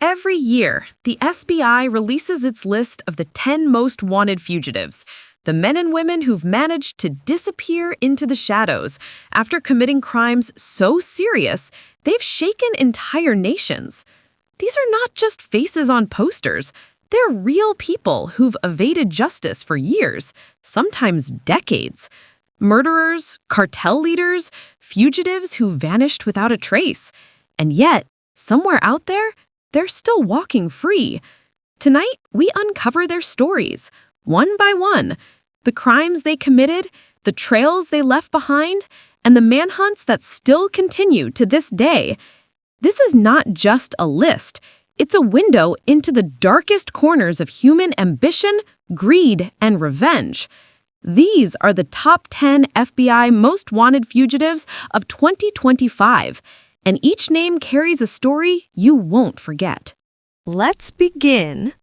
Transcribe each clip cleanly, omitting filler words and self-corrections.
Every year, the FBI releases its list of the 10 most wanted fugitives, the men and women who've managed to disappear into the shadows after committing crimes so serious they've shaken entire nations. These are not just faces on posters. They're real people who've evaded justice for years, sometimes decades. Murderers, cartel leaders, fugitives who vanished without a trace. And yet, somewhere out there, they're still walking free. Tonight, we uncover their stories, one by one, the crimes they committed, the trails they left behind, and the manhunts that still continue to this day. This is not just a list. It's a window into the darkest corners of human ambition, greed, and revenge. These are the top 10 FBI Most Wanted Fugitives of 2025, and each name carries a story you won't forget. Let's begin.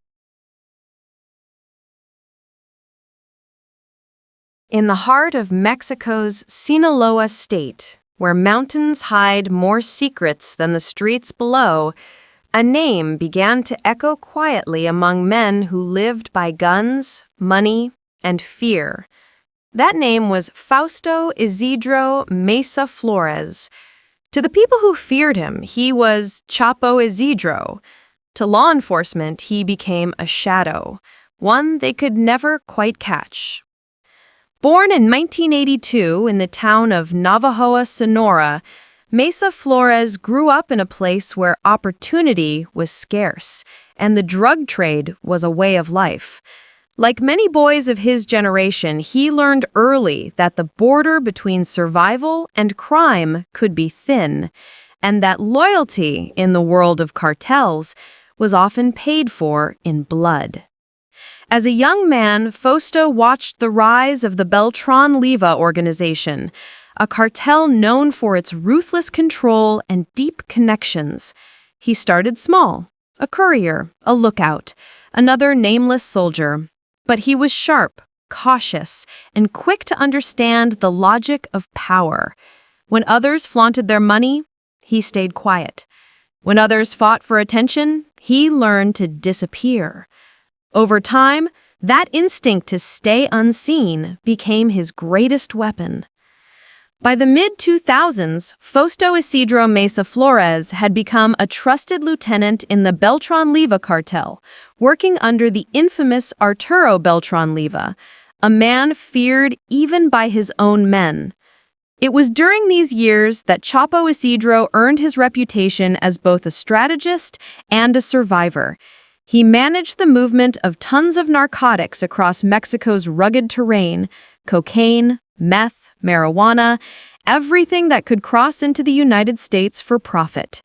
In the heart of Mexico's Sinaloa state, where mountains hide more secrets than the streets below, a name began to echo quietly among men who lived by guns, money, and fear. That name was Fausto Isidro Meza Flores. To the people who feared him, he was Chapo Isidro. To law enforcement, he became a shadow, one they could never quite catch. Born in 1982 in the town of Navajoa, Sonora, Meza Flores grew up in a place where opportunity was scarce, and the drug trade was a way of life. Like many boys of his generation, he learned early that the border between survival and crime could be thin, and that loyalty in the world of cartels was often paid for in blood. As a young man, Fausto watched the rise of the Beltran Leyva organization, a cartel known for its ruthless control and deep connections. He started small, a courier, a lookout, another nameless soldier. But he was sharp, cautious, and quick to understand the logic of power. When others flaunted their money, he stayed quiet. When others fought for attention, he learned to disappear. Over time, that instinct to stay unseen became his greatest weapon. By the mid-2000s, Fausto Isidro Meza Flores had become a trusted lieutenant in the Beltran Leyva cartel, working under the infamous Arturo Beltran Leyva, a man feared even by his own men. It was during these years that Chapo Isidro earned his reputation as both a strategist and a survivor. He managed the movement of tons of narcotics across Mexico's rugged terrain: cocaine, meth, marijuana, everything that could cross into the United States for profit.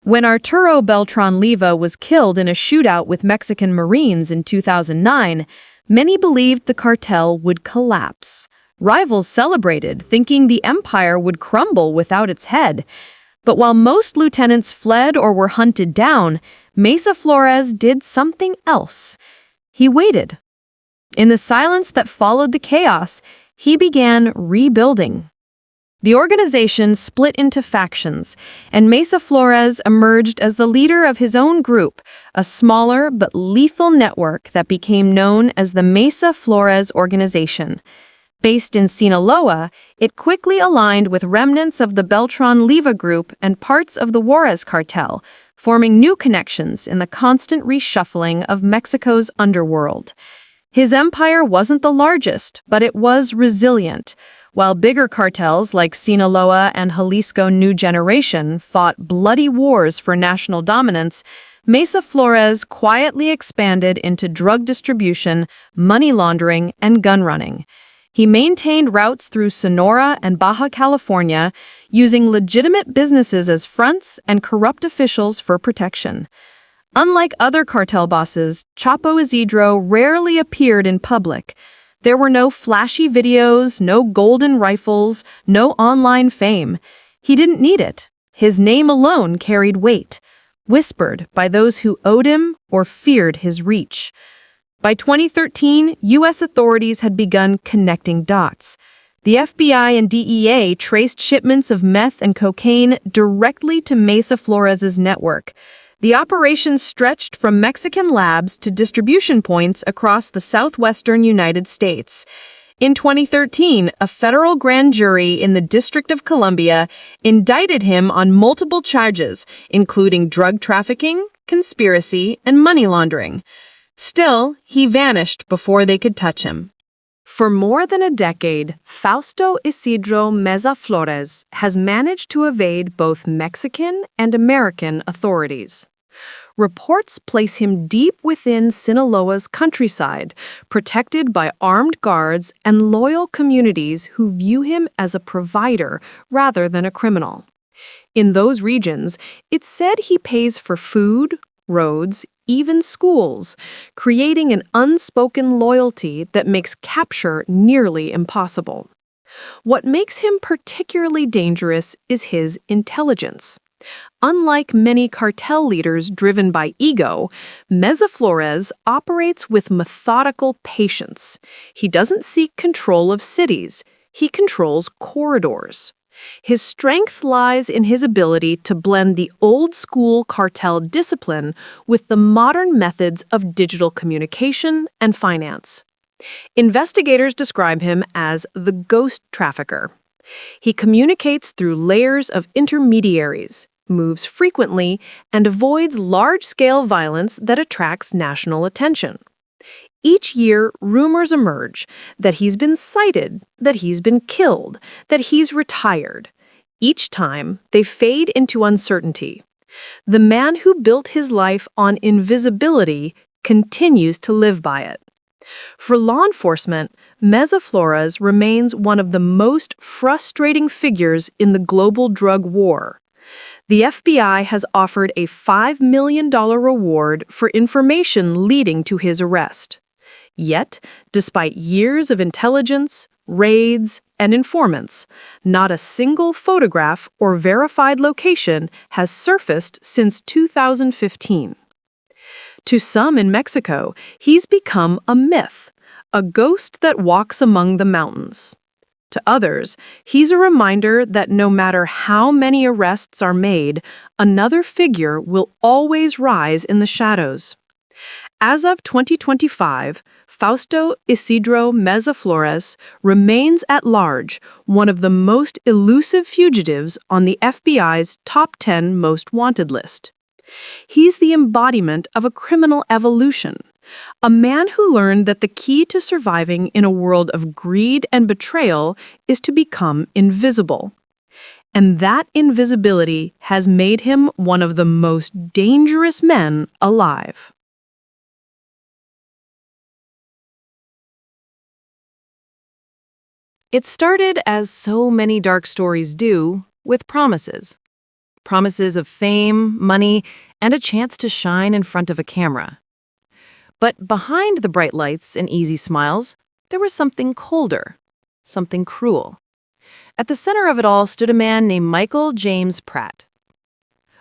When Arturo Beltran Leyva was killed in a shootout with Mexican Marines in 2009, many believed the cartel would collapse. Rivals celebrated, thinking the empire would crumble without its head. But while most lieutenants fled or were hunted down, Meza Flores did something else. He waited. In the silence that followed the chaos, he began rebuilding. The organization split into factions, and Meza Flores emerged as the leader of his own group, a smaller but lethal network that became known as the Meza Flores Organization. Based in Sinaloa, it quickly aligned with remnants of the Beltran Leyva group and parts of the Juarez cartel, forming new connections in the constant reshuffling of Mexico's underworld. His empire wasn't the largest, but it was resilient. While bigger cartels like Sinaloa and Jalisco New Generation fought bloody wars for national dominance, Meza Flores quietly expanded into drug distribution, money laundering, and gun running. He maintained routes through Sonora and Baja California, using legitimate businesses as fronts and corrupt officials for protection. Unlike other cartel bosses, Chapo Isidro rarely appeared in public. There were no flashy videos, no golden rifles, no online fame. He didn't need it. His name alone carried weight, whispered by those who owed him or feared his reach. By 2013, U.S. authorities had begun connecting dots. The FBI and DEA traced shipments of meth and cocaine directly to Meza Flores' network. The operation stretched from Mexican labs to distribution points across the southwestern United States. In 2013, a federal grand jury in the District of Columbia indicted him on multiple charges, including drug trafficking, conspiracy, and money laundering. Still, he vanished before they could touch him. For more than a decade, Fausto Isidro Meza Flores has managed to evade both Mexican and American authorities. Reports place him deep within Sinaloa's countryside, protected by armed guards and loyal communities who view him as a provider rather than a criminal. In those regions, it's said he pays for food, roads, even schools, creating an unspoken loyalty that makes capture nearly impossible. What makes him particularly dangerous is his intelligence. Unlike many cartel leaders driven by ego, Meza Flores operates with methodical patience. He doesn't seek control of cities, he controls corridors. His strength lies in his ability to blend the old-school cartel discipline with the modern methods of digital communication and finance. Investigators describe him as the ghost trafficker. He communicates through layers of intermediaries, moves frequently, and avoids large-scale violence that attracts national attention. Each year, rumors emerge that he's been cited, that he's been killed, that he's retired. Each time, they fade into uncertainty. The man who built his life on invisibility continues to live by it. For law enforcement, Meza Flores remains one of the most frustrating figures in the global drug war. The FBI has offered a $5 million reward for information leading to his arrest. Yet, despite years of intelligence, raids, and informants, not a single photograph or verified location has surfaced since 2015. To some in Mexico, he's become a myth, a ghost that walks among the mountains. To others, he's a reminder that no matter how many arrests are made, another figure will always rise in the shadows. As of 2025, Fausto Isidro Meza Flores remains at large, one of the most elusive fugitives on the FBI's top 10 most wanted list. He's the embodiment of a criminal evolution, a man who learned that the key to surviving in a world of greed and betrayal is to become invisible. And that invisibility has made him one of the most dangerous men alive. It started, as so many dark stories do, with promises. Promises of fame, money, and a chance to shine in front of a camera. But behind the bright lights and easy smiles, there was something colder, something cruel. At the center of it all stood a man named Michael James Pratt.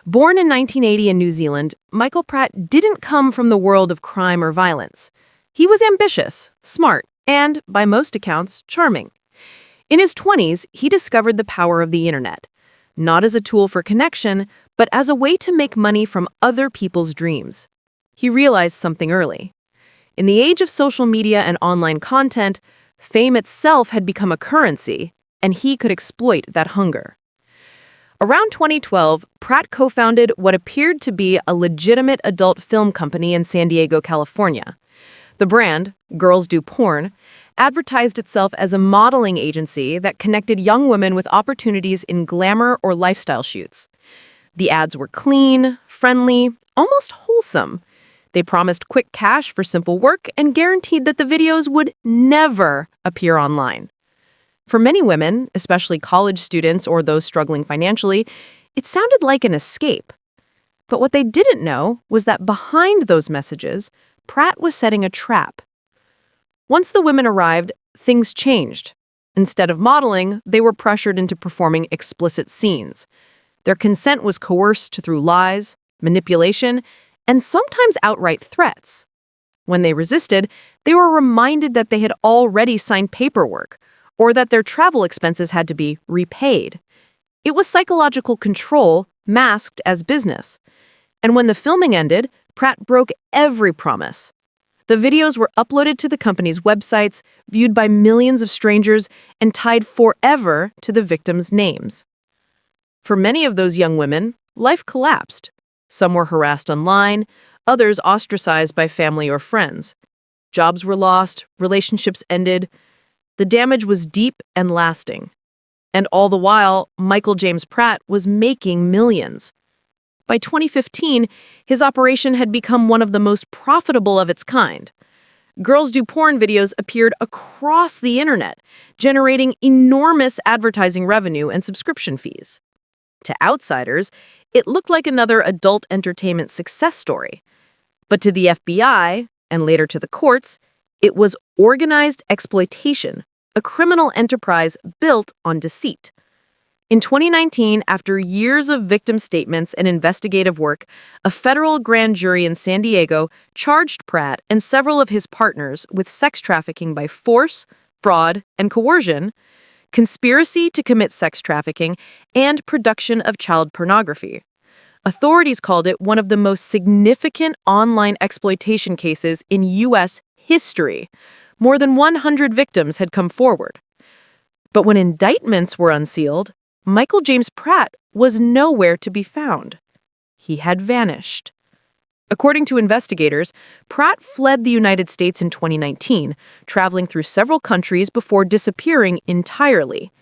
Born in 1980 in New Zealand, Michael Pratt didn't come from the world of crime or violence. He was ambitious, smart, and, by most accounts, charming. In his 20s, he discovered the power of the internet, not as a tool for connection, but as a way to make money from other people's dreams. He realized something early. In the age of social media and online content, fame itself had become a currency, and he could exploit that hunger. Around 2012, Pratt co-founded what appeared to be a legitimate adult film company in San Diego, California. The brand, Girls Do Porn, advertised itself as a modeling agency that connected young women with opportunities in glamour or lifestyle shoots. The ads were clean, friendly, almost wholesome. They promised quick cash for simple work and guaranteed that the videos would never appear online. For many women, especially college students or those struggling financially, it sounded like an escape. But what they didn't know was that behind those messages, Pratt was setting a trap. Once the women arrived, things changed. Instead of modeling, they were pressured into performing explicit scenes. Their consent was coerced through lies, manipulation, and sometimes outright threats. When they resisted, they were reminded that they had already signed paperwork, or that their travel expenses had to be repaid. It was psychological control masked as business. And when the filming ended, Pratt broke every promise. The videos were uploaded to the company's websites, viewed by millions of strangers, and tied forever to the victims' names. For many of those young women, life collapsed. Some were harassed online, others ostracized by family or friends. Jobs were lost, relationships ended. The damage was deep and lasting. And all the while, Michael James Pratt was making millions. By 2015, his operation had become one of the most profitable of its kind. Girls Do Porn videos appeared across the internet, generating enormous advertising revenue and subscription fees. To outsiders, it looked like another adult entertainment success story. But to the FBI, and later to the courts, it was organized exploitation, a criminal enterprise built on deceit. In 2019, after years of victim statements and investigative work, a federal grand jury in San Diego charged Pratt and several of his partners with sex trafficking by force, fraud, and coercion, conspiracy to commit sex trafficking, and production of child pornography. Authorities called it one of the most significant online exploitation cases in U.S. history. More than 100 victims had come forward. But when indictments were unsealed, Michael James Pratt was nowhere to be found. He had vanished. According to investigators, Pratt fled the United States in 2019, traveling through several countries before disappearing entirely.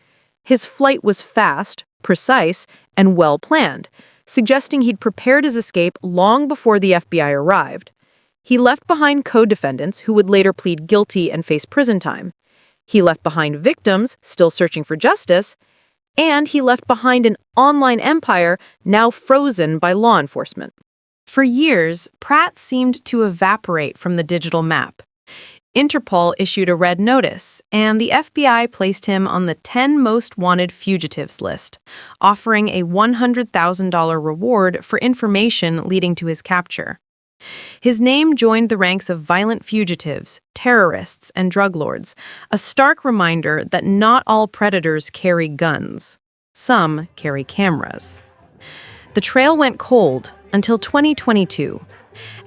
His flight was fast, precise, and well-planned, suggesting he'd prepared his escape long before the FBI arrived. He left behind co-defendants who would later plead guilty and face prison time. He left behind victims still searching for justice, and he left behind an online empire now frozen by law enforcement. For years, Pratt seemed to evaporate from the digital map. Interpol issued a red notice, and the FBI placed him on the 10 Most Wanted Fugitives list, offering a $100,000 reward for information leading to his capture. His name joined the ranks of violent fugitives, terrorists, and drug lords, a stark reminder that not all predators carry guns. Some carry cameras. The trail went cold until 2022.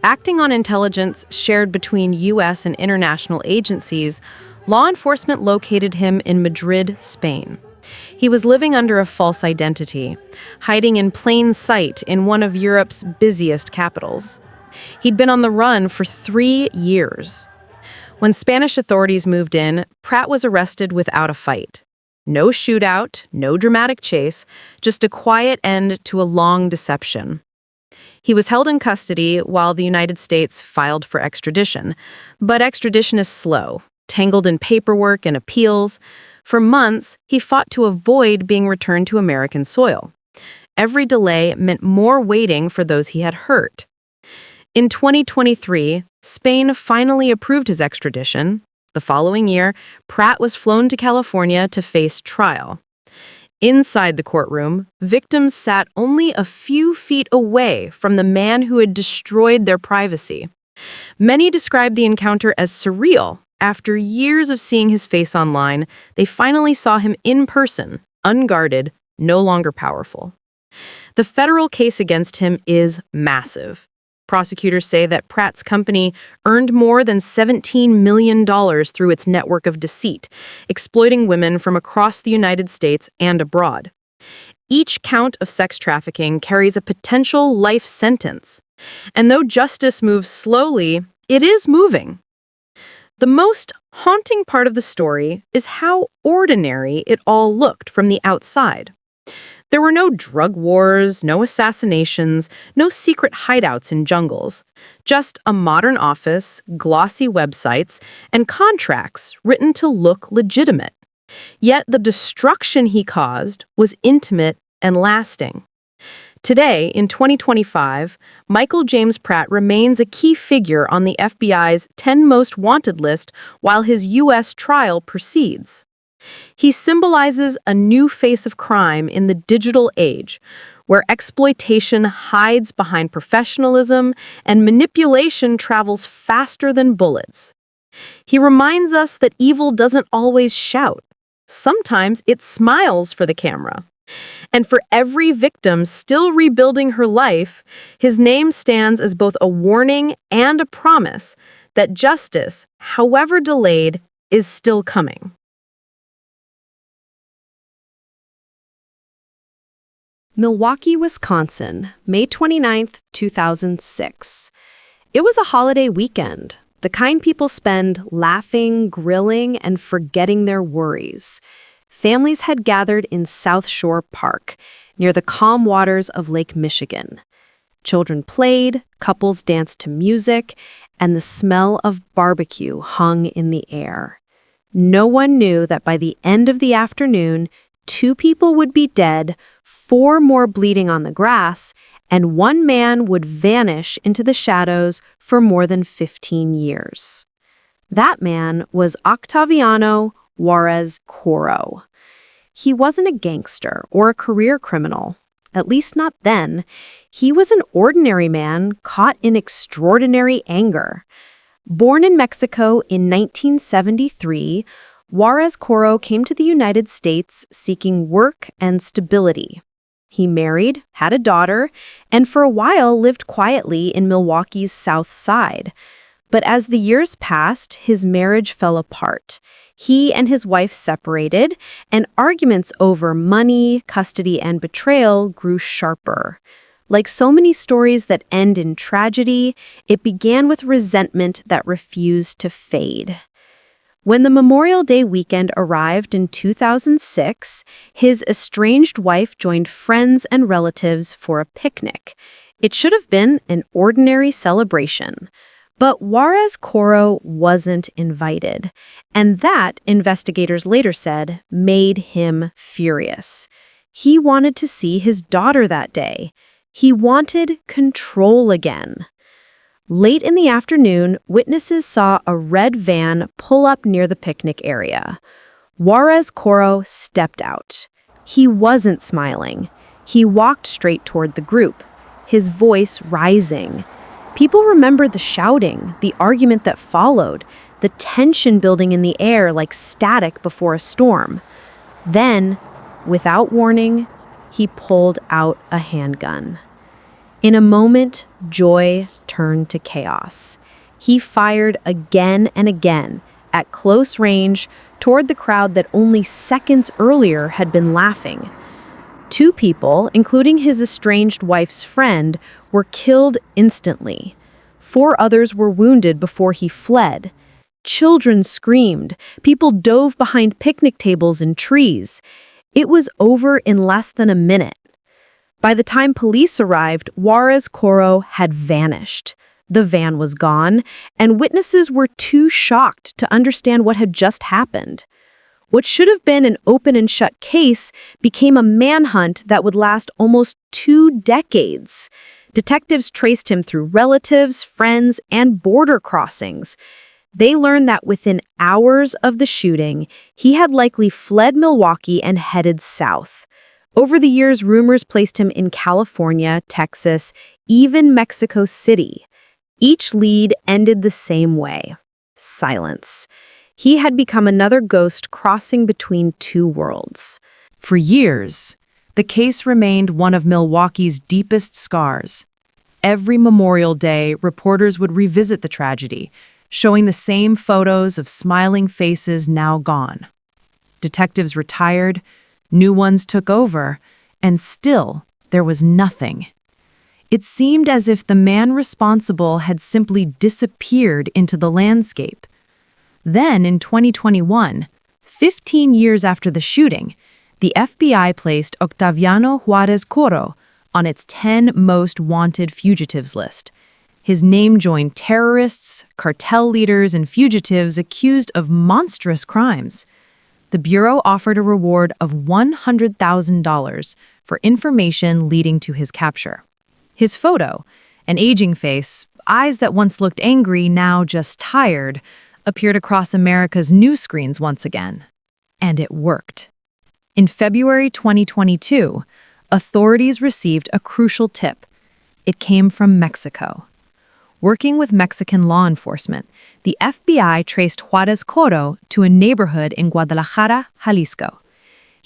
Acting on intelligence shared between U.S. and international agencies, law enforcement located him in Madrid, Spain. He was living under a false identity, hiding in plain sight in one of Europe's busiest capitals. He'd been on the run for 3 years. When Spanish authorities moved in, Pratt was arrested without a fight. No shootout, no dramatic chase, just a quiet end to a long deception. He was held in custody while the United States filed for extradition. But extradition is slow, tangled in paperwork and appeals. For months, he fought to avoid being returned to American soil. Every delay meant more waiting for those he had hurt. In 2023, Spain finally approved his extradition. The following year, Pratt was flown to California to face trial. Inside the courtroom, victims sat only a few feet away from the man who had destroyed their privacy. Many described the encounter as surreal. After years of seeing his face online, they finally saw him in person, unguarded, no longer powerful. The federal case against him is massive. Prosecutors say that Pratt's company earned more than $17 million through its network of deceit, exploiting women from across the United States and abroad. Each count of sex trafficking carries a potential life sentence. And though justice moves slowly, it is moving. The most haunting part of the story is how ordinary it all looked from the outside. There were no drug wars, no assassinations, no secret hideouts in jungles. Just a modern office, glossy websites, and contracts written to look legitimate. Yet the destruction he caused was intimate and lasting. Today, in 2025, Michael James Pratt remains a key figure on the FBI's 10 Most Wanted list while his U.S. trial proceeds. He symbolizes a new face of crime in the digital age, where exploitation hides behind professionalism and manipulation travels faster than bullets. He reminds us that evil doesn't always shout. Sometimes it smiles for the camera. And for every victim still rebuilding her life, his name stands as both a warning and a promise that justice, however delayed, is still coming. Milwaukee, Wisconsin, May 29, 2006. It was a holiday weekend, the kind people spend laughing, grilling, and forgetting their worries. Families had gathered in South Shore Park, near the calm waters of Lake Michigan. Children played, couples danced to music, and the smell of barbecue hung in the air. No one knew that by the end of the afternoon, 2 people would be dead, 4 more bleeding on the grass, and 1 man would vanish into the shadows for more than 15 years. That man was Octaviano Juarez-Corro. He wasn't a gangster or a career criminal, at least not then. He was an ordinary man caught in extraordinary anger. Born in Mexico in 1973, Juarez-Corro came to the United States seeking work and stability. He married, had a daughter, and for a while lived quietly in Milwaukee's South Side. But as the years passed, his marriage fell apart. He and his wife separated, and arguments over money, custody, and betrayal grew sharper. Like so many stories that end in tragedy, it began with resentment that refused to fade. When the Memorial Day weekend arrived in 2006, his estranged wife joined friends and relatives for a picnic. It should have been an ordinary celebration. But Juarez-Corro wasn't invited, and that, investigators later said, made him furious. He wanted to see his daughter that day. He wanted control again. Late in the afternoon, witnesses saw a red van pull up near the picnic area. Juarez-Corro stepped out. He wasn't smiling. He walked straight toward the group, his voice rising. People remembered the shouting, the argument that followed, the tension building in the air like static before a storm. Then, without warning, he pulled out a handgun. In a moment, joy turned to chaos. He fired again and again, at close range, toward the crowd that only seconds earlier had been laughing. 2 people, including his estranged wife's friend, were killed instantly. 4 others were wounded before he fled. Children screamed. People dove behind picnic tables and trees. It was over in less than a minute. By the time police arrived, Juarez-Corro had vanished. The van was gone, and witnesses were too shocked to understand what had just happened. What should have been an open and shut case became a manhunt that would last almost 2 decades. Detectives traced him through relatives, friends, and border crossings. They learned that within hours of the shooting, he had likely fled Milwaukee and headed south. Over the years, rumors placed him in California, Texas, even Mexico City. Each lead ended the same way: silence. He had become another ghost crossing between 2 worlds. For years, the case remained one of Milwaukee's deepest scars. Every Memorial Day, reporters would revisit the tragedy, showing the same photos of smiling faces now gone. Detectives retired, new ones took over, and still there was nothing. It seemed as if the man responsible had simply disappeared into the landscape. Then, in 2021, 15 years after the shooting, the FBI placed Octaviano Juarez-Corro on its 10 Most Wanted Fugitives list. His name joined terrorists, cartel leaders, and fugitives accused of monstrous crimes. The Bureau offered a reward of $100,000 for information leading to his capture. His photo, an aging face, eyes that once looked angry, now just tired, appeared across America's news screens once again. And it worked. In February 2022, authorities received a crucial tip. It came from Mexico. Working with Mexican law enforcement, the FBI traced Juarez-Corro to a neighborhood in Guadalajara, Jalisco.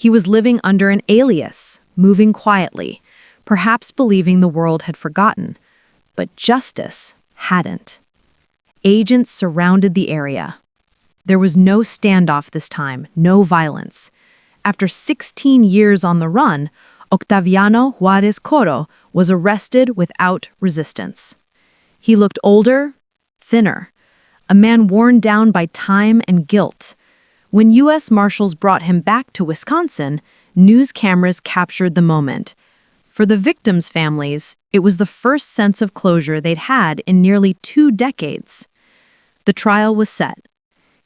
He was living under an alias, moving quietly, perhaps believing the world had forgotten. But justice hadn't. Agents surrounded the area. There was no standoff this time, no violence. After 16 years on the run, Octaviano Juarez-Corro was arrested without resistance. He looked older, thinner, a man worn down by time and guilt. When U.S. Marshals brought him back to Wisconsin, news cameras captured the moment. For the victims' families, it was the first sense of closure they'd had in nearly 2 decades. The trial was set.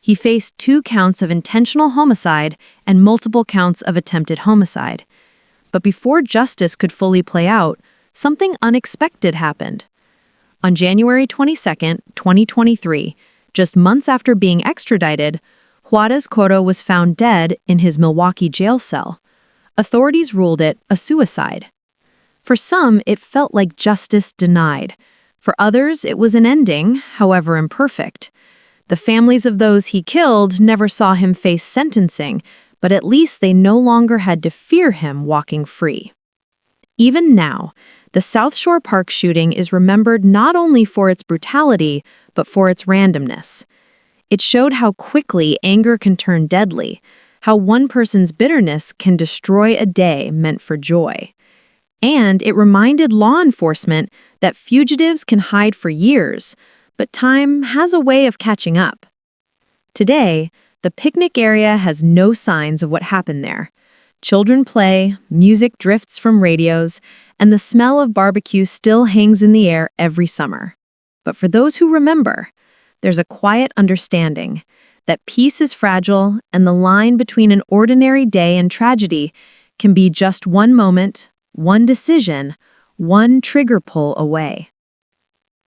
He faced 2 counts of intentional homicide and multiple counts of attempted homicide. But before justice could fully play out, something unexpected happened. On January 22, 2023, just months after being extradited, Juarez-Corro was found dead in his Milwaukee jail cell. Authorities ruled it a suicide. For some, it felt like justice denied. For others, it was an ending, however imperfect. The families of those he killed never saw him face sentencing, but at least they no longer had to fear him walking free. Even now, the South Shore Park shooting is remembered not only for its brutality, but for its randomness. It showed how quickly anger can turn deadly, how one person's bitterness can destroy a day meant for joy. And it reminded law enforcement that fugitives can hide for years, but time has a way of catching up. Today, the picnic area has no signs of what happened there. Children play, music drifts from radios, and the smell of barbecue still hangs in the air every summer. But for those who remember, there's a quiet understanding that peace is fragile and the line between an ordinary day and tragedy can be just one moment, one decision, one trigger pull away.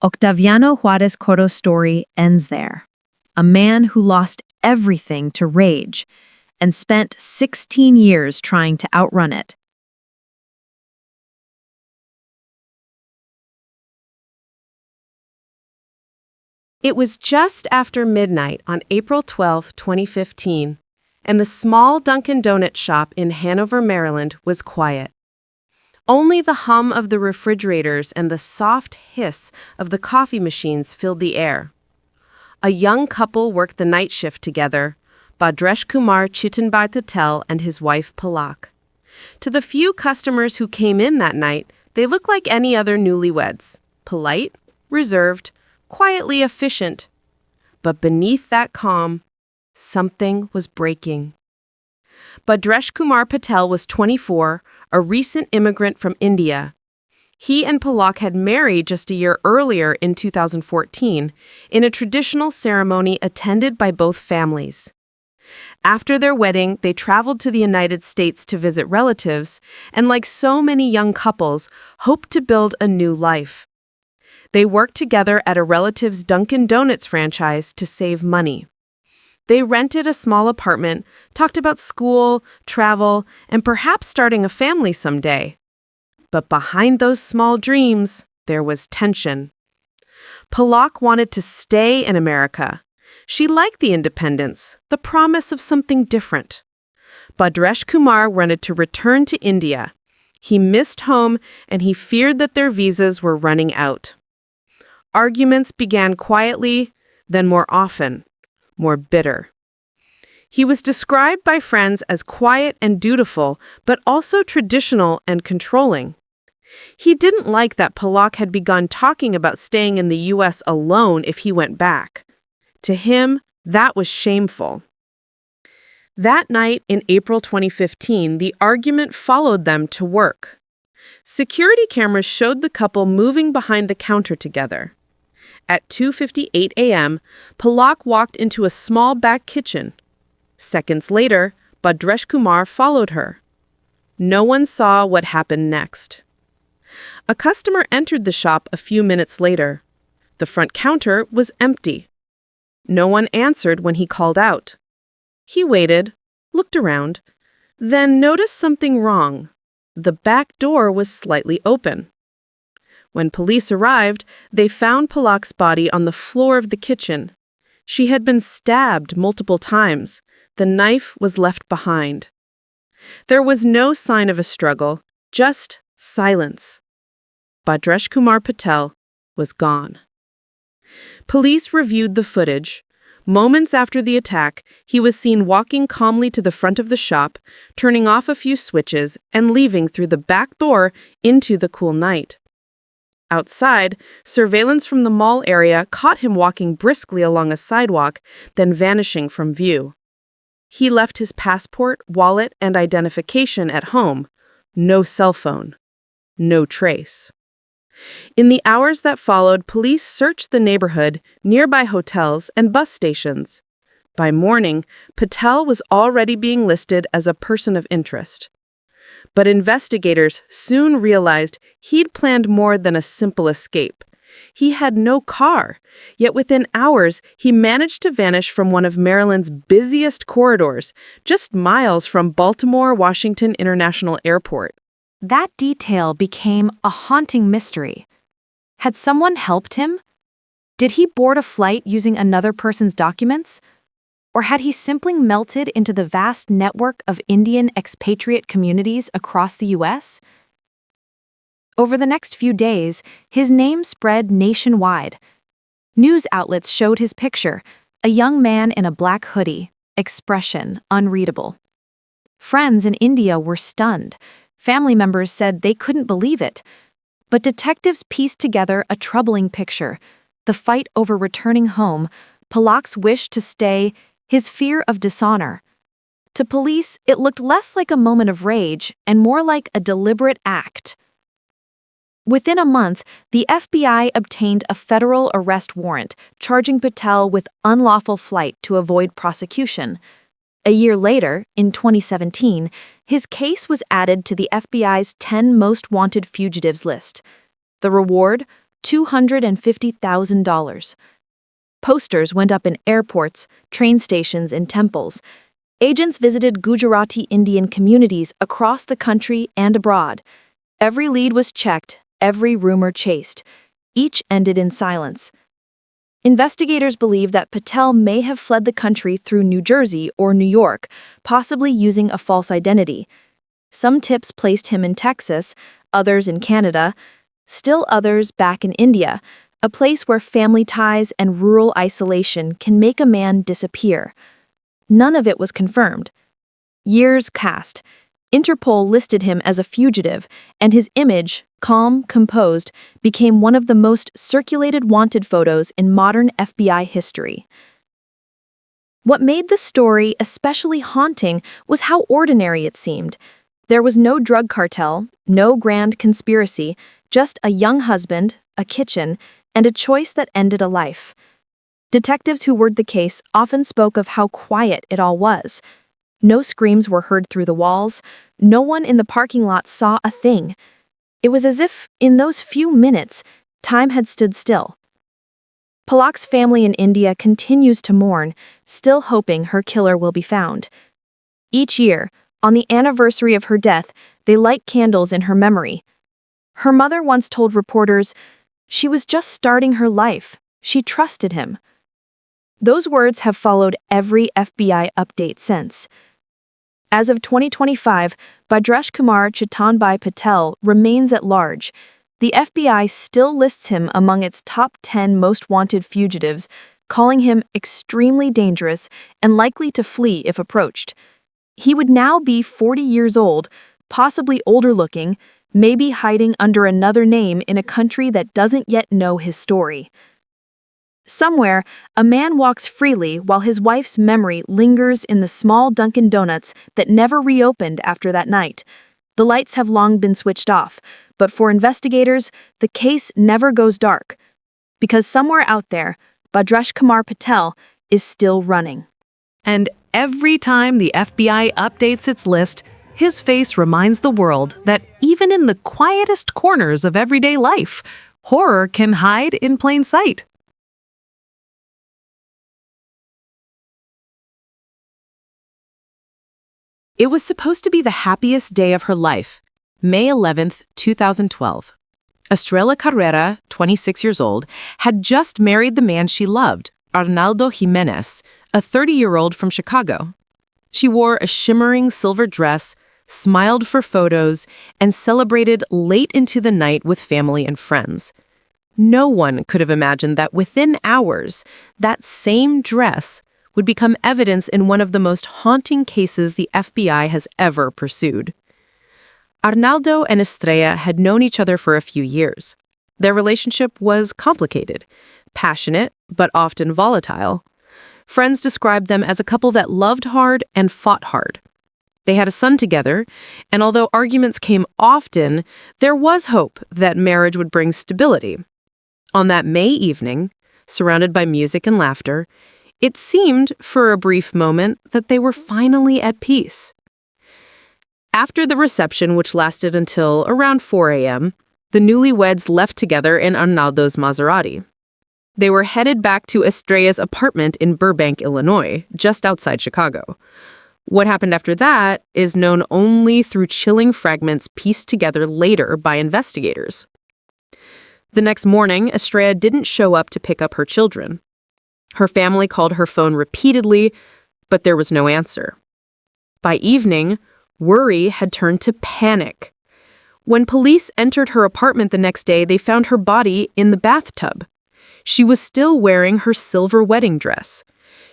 Octaviano Juarez-Corro's story ends there. A man who lost everything to rage and spent 16 years trying to outrun it. It was just after midnight on April 12, 2015, and the small Dunkin' Donuts shop in Hanover, Maryland was quiet. Only the hum of the refrigerators and the soft hiss of the coffee machines filled the air. A young couple worked the night shift together, Bhadreshkumar Patel and his wife Palak. To the few customers who came in that night, they looked like any other newlyweds, polite, reserved, quietly efficient. But beneath that calm, something was breaking. Bhadreshkumar Patel was 24, a recent immigrant from India. He and Palak had married just a year earlier in 2014 in a traditional ceremony attended by both families. After their wedding, they traveled to the United States to visit relatives and, like so many young couples, hoped to build a new life. They worked together at a relative's Dunkin' Donuts franchise to save money. They rented a small apartment, talked about school, travel, and perhaps starting a family someday. But behind those small dreams, there was tension. Palak wanted to stay in America. She liked the independence, the promise of something different. Bhadreshkumar wanted to return to India. He missed home and he feared that their visas were running out. Arguments began quietly, then more often, more bitter. He was described by friends as quiet and dutiful, but also traditional and controlling. He didn't like that Palak had begun talking about staying in the U.S. alone if he went back. To him, that was shameful. That night in April 2015, the argument followed them to work. Security cameras showed the couple moving behind the counter together. At 2:58 a.m., Palak walked into a small back kitchen. Seconds later, Bhadreshkumar followed her. No one saw what happened next. A customer entered the shop a few minutes later. The front counter was empty. No one answered when he called out. He waited, looked around, then noticed something wrong. The back door was slightly open. When police arrived, they found Palak's body on the floor of the kitchen. She had been stabbed multiple times. The knife was left behind. There was no sign of a struggle, just silence. Bhadreshkumar Patel was gone. Police reviewed the footage. Moments after the attack, he was seen walking calmly to the front of the shop, turning off a few switches and leaving through the back door into the cool night. Outside, surveillance from the mall area caught him walking briskly along a sidewalk, then vanishing from view. He left his passport, wallet, and identification at home. No cell phone. No trace. In the hours that followed, police searched the neighborhood, nearby hotels, and bus stations. By morning, Patel was already being listed as a person of interest. But investigators soon realized he'd planned more than a simple escape. He had no car, yet within hours, he managed to vanish from one of Maryland's busiest corridors, just miles from Baltimore-Washington International Airport. That detail became a haunting mystery. Had someone helped him? Did he board a flight using another person's documents? Or had he simply melted into the vast network of Indian expatriate communities across the U.S.? Over the next few days, his name spread nationwide. News outlets showed his picture, a young man in a black hoodie, expression unreadable. Friends in India were stunned. Family members said they couldn't believe it. But detectives pieced together a troubling picture: the fight over returning home, Palak's wish to stay, his fear of dishonor. To police, it looked less like a moment of rage and more like a deliberate act. Within a month, the FBI obtained a federal arrest warrant charging Patel with unlawful flight to avoid prosecution. A year later, in 2017, his case was added to the FBI's 10 Most Wanted Fugitives list. The reward? $250,000. Posters went up in airports, train stations, and temples. Agents visited Gujarati Indian communities across the country and abroad. Every lead was checked, every rumor chased. Each ended in silence. Investigators believe that Patel may have fled the country through New Jersey or New York, possibly using a false identity. Some tips placed him in Texas, others in Canada, still others back in India, a place where family ties and rural isolation can make a man disappear. None of it was confirmed. Years passed. Interpol listed him as a fugitive, and his image, calm, composed, became one of the most circulated wanted photos in modern FBI history. What made the story especially haunting was how ordinary it seemed. There was no drug cartel, no grand conspiracy, just a young husband, a kitchen, and a choice that ended a life. Detectives who worked the case often spoke of how quiet it all was. No screams were heard through the walls. No one in the parking lot saw a thing. It was as if, in those few minutes, time had stood still. Palak's family in India continues to mourn, still hoping her killer will be found. Each year, on the anniversary of her death, they light candles in her memory. Her mother once told reporters, "She was just starting her life. She trusted him." Those words have followed every FBI update since. As of 2025, Bhadreshkumar Chetanbhai Patel remains at large. The FBI still lists him among its top 10 most wanted fugitives, calling him extremely dangerous and likely to flee if approached. He would now be 40 years old, possibly older-looking, maybe hiding under another name in a country that doesn't yet know his story. Somewhere, a man walks freely while his wife's memory lingers in the small Dunkin' Donuts that never reopened after that night. The lights have long been switched off, but for investigators, the case never goes dark. Because somewhere out there, Bhadreshkumar Patel is still running. And every time the FBI updates its list, his face reminds the world that even in the quietest corners of everyday life, horror can hide in plain sight. It was supposed to be the happiest day of her life, May 11th, 2012. Estrella Carrera, 26 years old, had just married the man she loved, Arnaldo Jimenez, a 30-year-old from Chicago. She wore a shimmering silver dress, smiled for photos, and celebrated late into the night with family and friends. No one could have imagined that within hours, that same dress would become evidence in one of the most haunting cases the FBI has ever pursued. Arnaldo and Estrella had known each other for a few years. Their relationship was complicated, passionate, but often volatile. Friends described them as a couple that loved hard and fought hard. They had a son together, and although arguments came often, there was hope that marriage would bring stability. On that May evening, surrounded by music and laughter, it seemed, for a brief moment, that they were finally at peace. After the reception, which lasted until around 4 a.m., the newlyweds left together in Arnaldo's Maserati. They were headed back to Estrella's apartment in Burbank, Illinois, just outside Chicago. What happened after that is known only through chilling fragments pieced together later by investigators. The next morning, Estrella didn't show up to pick up her children. Her family called her phone repeatedly, but there was no answer. By evening, worry had turned to panic. When police entered her apartment the next day, they found her body in the bathtub. She was still wearing her silver wedding dress.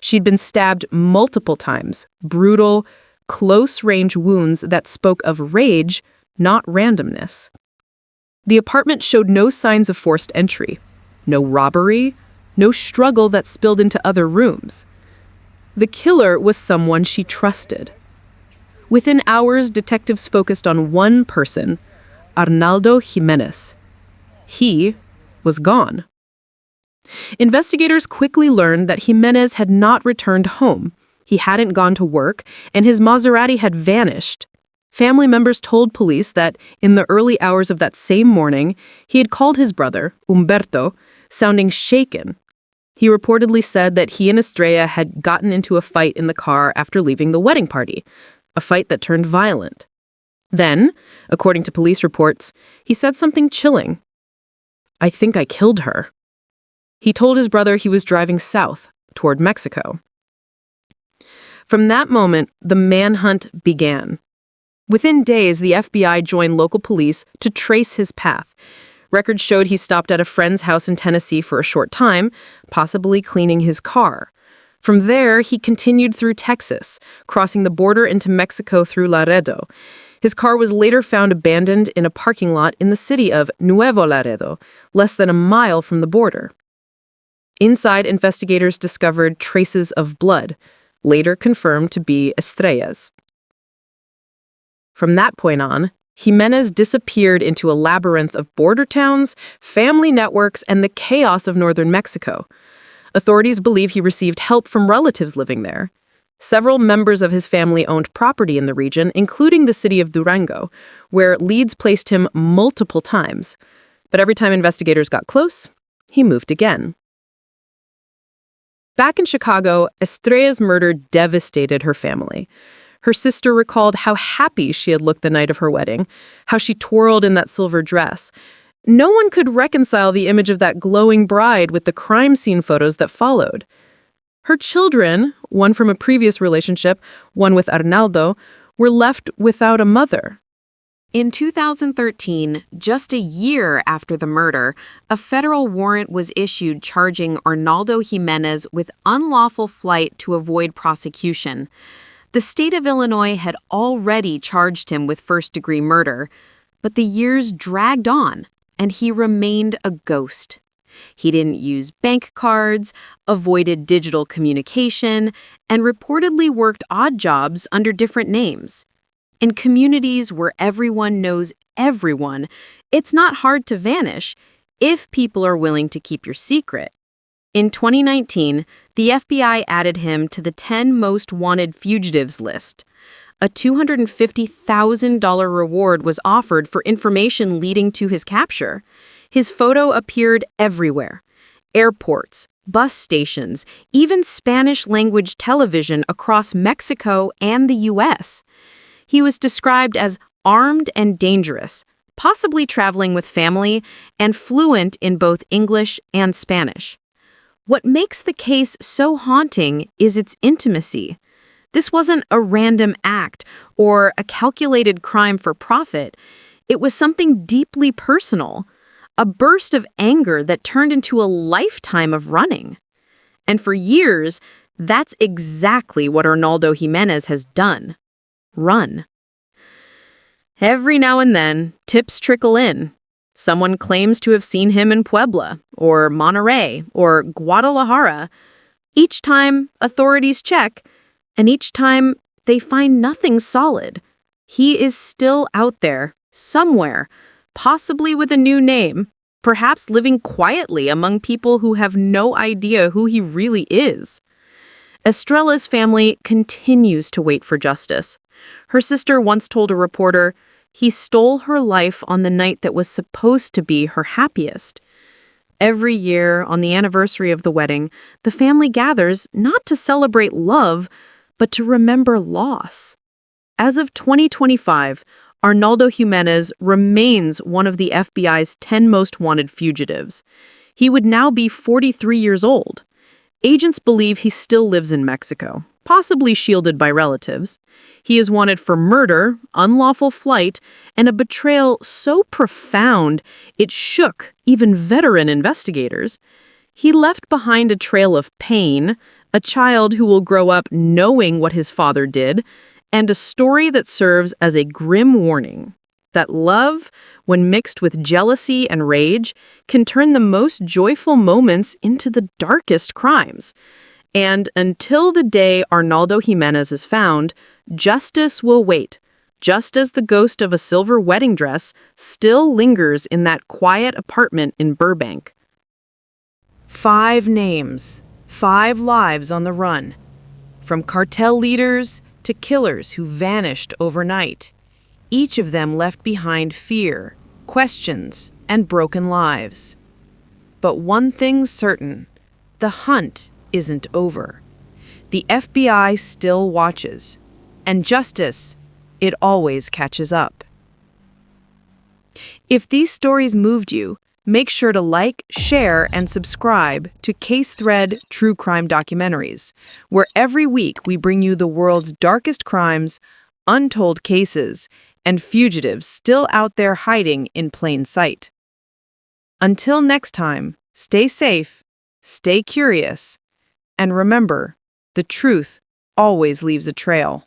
She'd been stabbed multiple times, brutal, close-range wounds that spoke of rage, not randomness. The apartment showed no signs of forced entry, no robbery, no struggle that spilled into other rooms. The killer was someone she trusted. Within hours, detectives focused on one person, Arnaldo Jimenez. He was gone. Investigators quickly learned that Jimenez had not returned home. He hadn't gone to work, and his Maserati had vanished. Family members told police that, in the early hours of that same morning, he had called his brother, Humberto, sounding shaken. He reportedly said that he and Estrella had gotten into a fight in the car after leaving the wedding party, a fight that turned violent. Then, according to police reports, he said something chilling. "I think I killed her." He told his brother he was driving south, toward Mexico. From that moment, the manhunt began. Within days, the FBI joined local police to trace his path. Records showed he stopped at a friend's house in Tennessee for a short time, possibly cleaning his car. From there, he continued through Texas, crossing the border into Mexico through Laredo. His car was later found abandoned in a parking lot in the city of Nuevo Laredo, less than a mile from the border. Inside, investigators discovered traces of blood, later confirmed to be Estrella's. From that point on, Jimenez disappeared into a labyrinth of border towns, family networks, and the chaos of northern Mexico. Authorities believe he received help from relatives living there. Several members of his family owned property in the region, including the city of Durango, where leads placed him multiple times. But every time investigators got close, he moved again. Back in Chicago, Estrella's murder devastated her family. Her sister recalled how happy she had looked the night of her wedding, how she twirled in that silver dress. No one could reconcile the image of that glowing bride with the crime scene photos that followed. Her children, one from a previous relationship, one with Arnaldo, were left without a mother. In 2013, just a year after the murder, a federal warrant was issued charging Arnaldo Jimenez with unlawful flight to avoid prosecution. The state of Illinois had already charged him with first-degree murder, but the years dragged on, and he remained a ghost. He didn't use bank cards, avoided digital communication, and reportedly worked odd jobs under different names. In communities where everyone knows everyone, it's not hard to vanish if people are willing to keep your secret. In 2019, the FBI added him to the 10 Most Wanted Fugitives list. A $250,000 reward was offered for information leading to his capture. His photo appeared everywhere: airports, bus stations, even Spanish-language television across Mexico and the U.S. He was described as armed and dangerous, possibly traveling with family, and fluent in both English and Spanish. What makes the case so haunting is its intimacy. This wasn't a random act or a calculated crime for profit. It was something deeply personal, a burst of anger that turned into a lifetime of running. And for years, that's exactly what Arnaldo Jimenez has done. Run. Every now and then, tips trickle in. Someone claims to have seen him in Puebla, or Monterrey, or Guadalajara. Each time, authorities check, and each time, they find nothing solid. He is still out there, somewhere, possibly with a new name, perhaps living quietly among people who have no idea who he really is. Estrella's family continues to wait for justice. Her sister once told a reporter, "He stole her life on the night that was supposed to be her happiest." Every year, on the anniversary of the wedding, the family gathers not to celebrate love, but to remember loss. As of 2025, Arnaldo Jimenez remains one of the FBI's 10 most wanted fugitives. He would now be 43 years old. Agents believe he still lives in Mexico, possibly shielded by relatives. He is wanted for murder, unlawful flight, and a betrayal so profound it shook even veteran investigators. He left behind a trail of pain, a child who will grow up knowing what his father did, and a story that serves as a grim warning that love, when mixed with jealousy and rage, can turn the most joyful moments into the darkest crimes. And until the day Arnaldo Jimenez is found, justice will wait, just as the ghost of a silver wedding dress still lingers in that quiet apartment in Burbank. 5 names, 5 lives on the run. From cartel leaders to killers who vanished overnight. Each of them left behind fear, questions, and broken lives. But one thing's certain, the hunt isn't over. The FBI still watches, and justice, it always catches up. If these stories moved you, make sure to like, share, and subscribe to Case Thread True Crime Documentaries, where every week we bring you the world's darkest crimes, untold cases, and fugitives still out there hiding in plain sight. Until next time, stay safe, stay curious, and remember, the truth always leaves a trail.